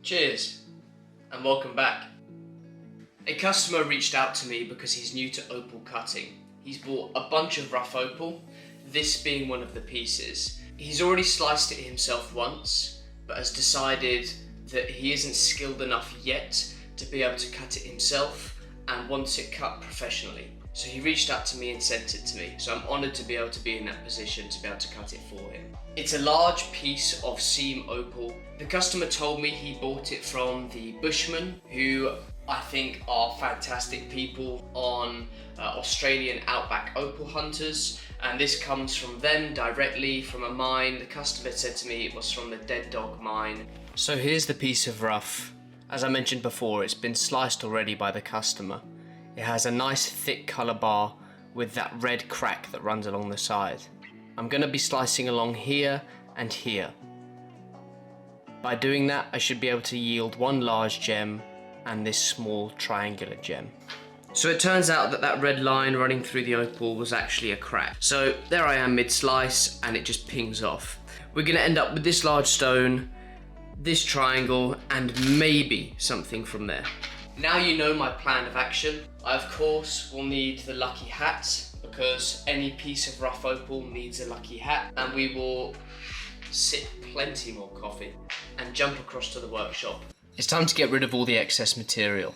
Cheers and welcome back. A customer reached out to me because he's new to opal cutting. He's bought a bunch of rough opal, this being one of the pieces. He's already sliced it himself once, but has decided that he isn't skilled enough yet to be able to cut it himself and wants it cut professionally. So he reached out to me and sent it to me. So I'm honoured to be able to be in that position to be able to cut it for him. It's a large piece of seam opal. The customer told me he bought it from the Bushmen, who I think are fantastic people on Australian outback opal hunters. And this comes from them directly from a mine. The customer said to me it was from the Dead Dog mine. So here's the piece of rough. As I mentioned before, it's been sliced already by the customer. It has a nice thick colour bar with that red crack that runs along the side. I'm going to be slicing along here and here. By doing that, I should be able to yield one large gem and this small triangular gem. So it turns out that that red line running through the opal was actually a crack. So there I am mid-slice and it just pings off. We're going to end up with this large stone, this triangle, and maybe something from there. Now you know my plan of action. I of course will need the lucky hat, because any piece of rough opal needs a lucky hat, and we will sip plenty more coffee and jump across to the workshop. It's time to get rid of all the excess material.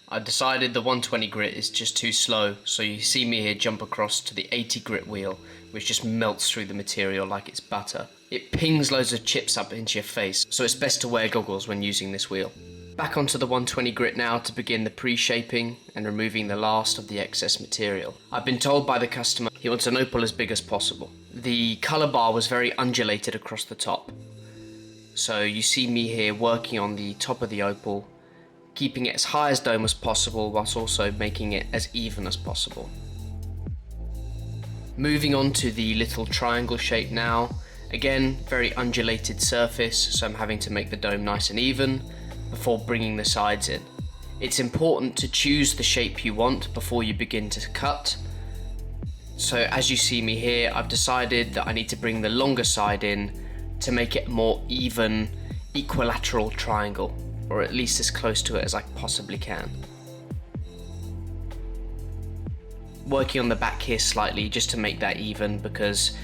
I decided the 120 grit is just too slow, so you see me here jump across to the 80 grit wheel, which just melts through the material like it's butter. It pings loads of chips up into your face, so it's best to wear goggles when using this wheel. Back onto the 120 grit now to begin the pre-shaping and removing the last of the excess material. I've been told by the customer he wants an opal as big as possible. The colour bar was very undulated across the top. So you see me here working on the top of the opal, keeping it as high as dome as possible whilst also making it as even as possible. Moving on to the little triangle shape now. Again, very undulated surface, so I'm having to make the dome nice and even before bringing the sides in. It's important to choose the shape you want before you begin to cut. So as you see me here, I've decided that I need to bring the longer side in to make it a more even, equilateral triangle, or at least as close to it as I possibly can. Working on the back here slightly just to make that even, because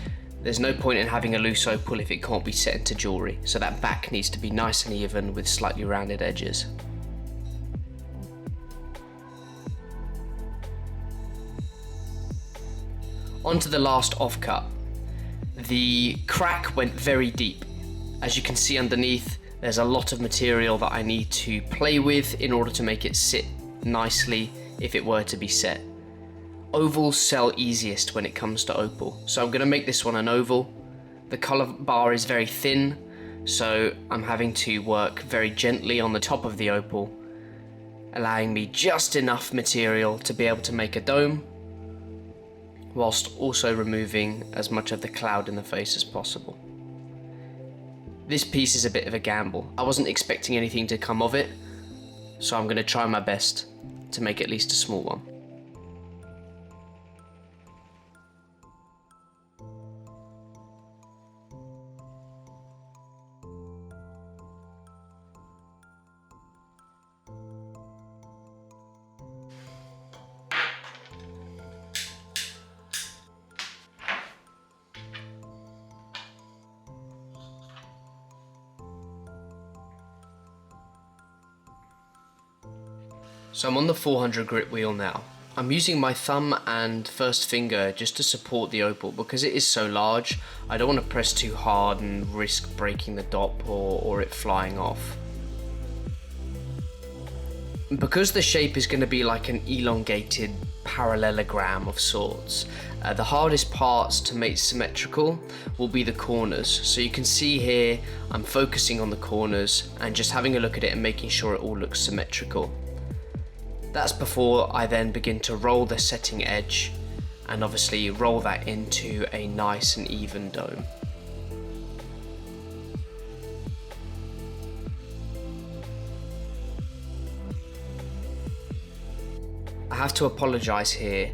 there's no point in having a loose opal if it can't be set into jewellery, so that back needs to be nice and even with slightly rounded edges. On to the last offcut. The crack went very deep. As you can see underneath, there's a lot of material that I need to play with in order to make it sit nicely if it were to be set. Ovals sell easiest when it comes to opal, so I'm going to make this one an oval. The colour bar is very thin, so I'm having to work very gently on the top of the opal, allowing me just enough material to be able to make a dome, whilst also removing as much of the cloud in the face as possible. This piece is a bit of a gamble. I wasn't expecting anything to come of it, so I'm going to try my best to make at least a small one. So I'm on the 400 grit wheel now. I'm using my thumb and first finger just to support the opal because it is so large. I don't want to press too hard and risk breaking the dop or it flying off. Because the shape is going to be like an elongated parallelogram of sorts, the hardest parts to make symmetrical will be the corners. So you can see here I'm focusing on the corners and just having a look at it and making sure it all looks symmetrical. That's before I then begin to roll the setting edge and obviously roll that into a nice and even dome. I have to apologise here.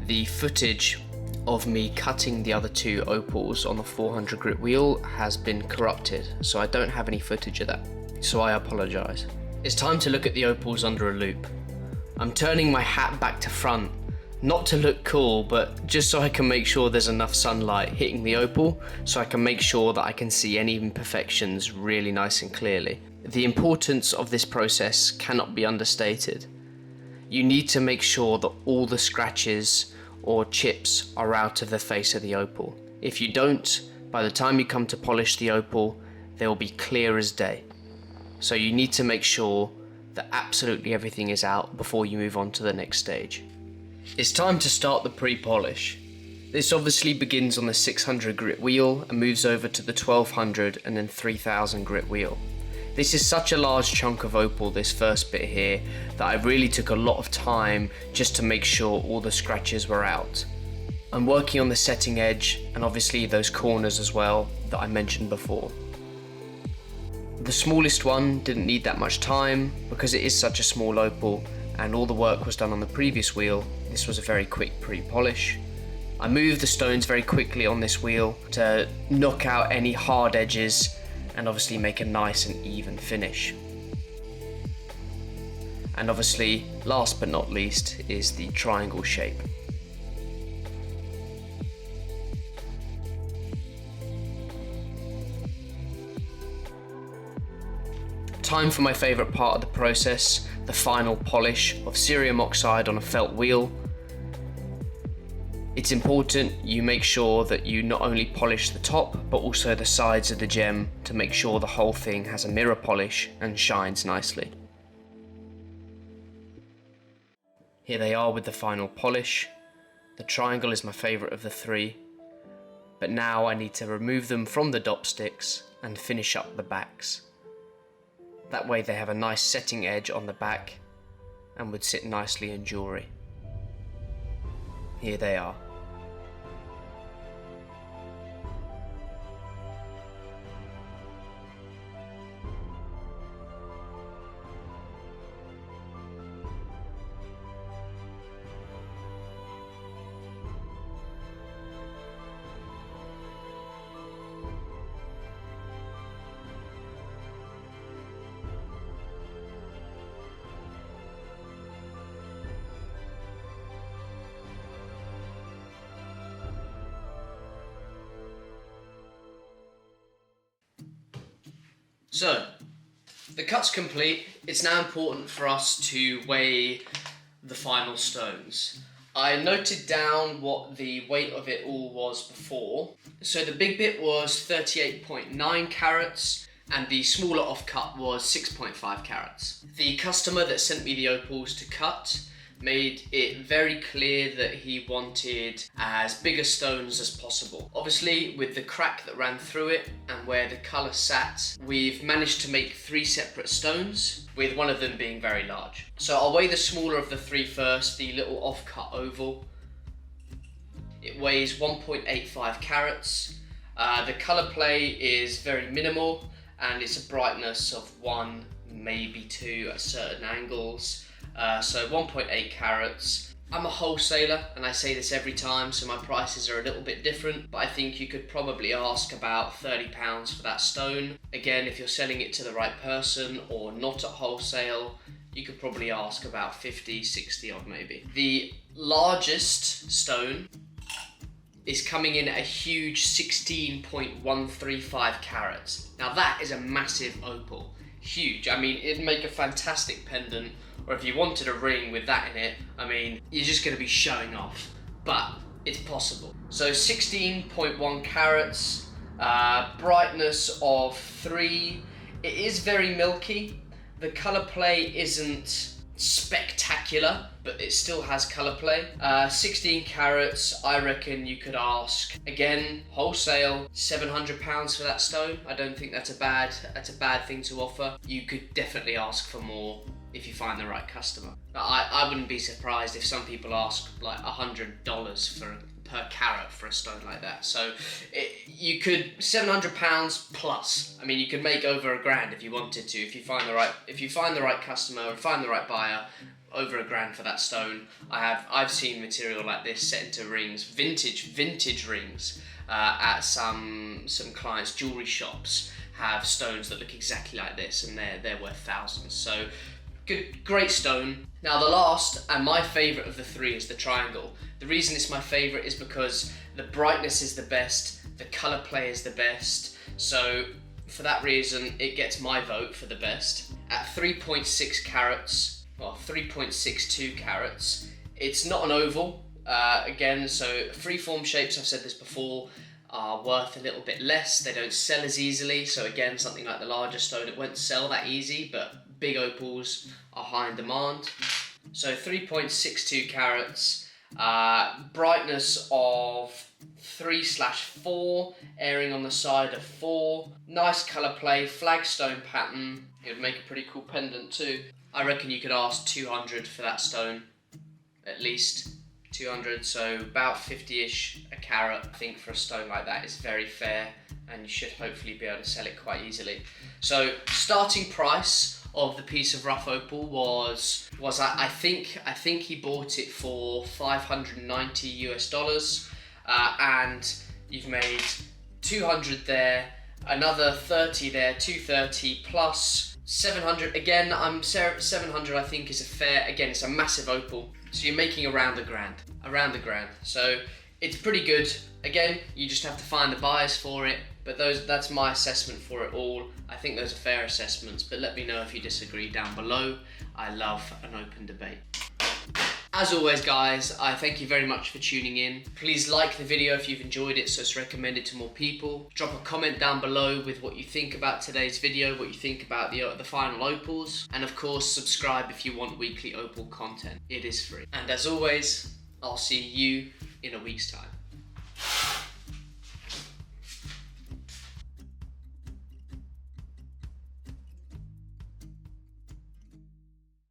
The footage of me cutting the other two opals on the 400 grit wheel has been corrupted, so I don't have any footage of that. so I apologise. It's time to look at the opals under a loupe. I'm turning my hat back to front, not to look cool, but just so I can make sure there's enough sunlight hitting the opal, so I can make sure that I can see any imperfections really nice and clearly. The importance of this process cannot be understated. You need to make sure that all the scratches or chips are out of the face of the opal. If you don't, by the time you come to polish the opal, they will be clear as day. So you need to make sure that absolutely everything is out before you move on to the next stage. It's time to start the pre-polish. This obviously begins on the 600 grit wheel and moves over to the 1200 and then 3000 grit wheel. This is such a large chunk of opal, this first bit here, that I really took a lot of time just to make sure all the scratches were out. I'm working on the setting edge and obviously those corners as well that I mentioned before. The smallest one didn't need that much time because it is such a small opal and all the work was done on the previous wheel. This was a very quick pre-polish. I moved the stones very quickly on this wheel to knock out any hard edges and obviously make a nice and even finish. And obviously, last but not least, is the triangle shape. Time for my favourite part of the process, the final polish of cerium oxide on a felt wheel. It's important you make sure that you not only polish the top, but also the sides of the gem to make sure the whole thing has a mirror polish and shines nicely. Here they are with the final polish. The triangle is my favourite of the three, but now I need to remove them from the dop sticks and finish up the backs. That way they have a nice setting edge on the back and would sit nicely in jewellery. Here they are. So, the cut's complete. It's now important for us to weigh the final stones. I noted down what the weight of it all was before. So the big bit was 38.9 carats and the smaller offcut was 6.5 carats. The customer that sent me the opals to cut made it very clear that he wanted as big a stones as possible. Obviously, with the crack that ran through it and where the colour sat, we've managed to make 3 separate stones, with one of them being very large. So I'll weigh the smaller of the 3 first, the little off-cut oval. It weighs 1.85 carats. The colour play is very minimal and it's a brightness of 1, maybe 2 at certain angles. So 1.8 carats. I'm a wholesaler and I say this every time, so my prices are a little bit different, but I think you could probably ask about £30 for that stone. Again, if you're selling it to the right person or not at wholesale, you could probably ask about 50, 60 odd maybe. The largest stone is coming in at a huge 16.135 carats. Now that is a massive opal. Huge. I mean, it'd make a fantastic pendant, or if you wanted a ring with that in it, I mean, you're just going to be showing off, but it's possible. So 16.1 carats, brightness of 3. It is very milky. The colour play isn't spectacular, but it still has colour play. 16 carats, I reckon you could ask, again, wholesale, £700 for that stone. I don't think that's a bad thing to offer. You could definitely ask for more if you find the right customer. I wouldn't be surprised if some people ask like $100 per carat for a stone like that. So you could £700 plus. I mean, you could make over £1,000 if you wanted to. If you find the right customer or find the right buyer, over £1,000 for that stone. I've seen material like this set into rings, vintage rings, at some clients' jewellery shops have stones that look exactly like this, and they're worth thousands. So good, great stone. Now the last and my favourite of the three is the triangle. The reason it's my favourite is because the brightness is the best, the colour play is the best, so for that reason it gets my vote for the best. At 3.6 carats, well 3.62 carats, it's not an oval, again, so freeform shapes, I've said this before, are worth a little bit less. They don't sell as easily, so again, something like the larger stone, it won't sell that easy, but big opals are high in demand. So 3.62 carats, brightness of 3/4, airing on the side of 4, nice colour play, flagstone pattern. It would make a pretty cool pendant too. I reckon you could ask 200 for that stone, at least 200, so about 50-ish a carat. I think for a stone like that is very fair, and you should hopefully be able to sell it quite easily. So starting price of the piece of rough opal was I think he bought it for $590 and you've made 200 there, another 30 there, 230 plus 700. Again, 700 I think is a fair, again it's a massive opal, so you're making around a grand, so it's pretty good. Again, you just have to find the buyers for it, but that's my assessment for it all. I think those are fair assessments, but let me know if you disagree down below. I love an open debate. As always guys, I thank you very much for tuning in. Please like the video if you've enjoyed it so it's recommended to more people. Drop a comment down below with what you think about today's video, what you think about the final opals, and of course subscribe if you want weekly opal content. It is free. And as always, I'll see you in a week's time.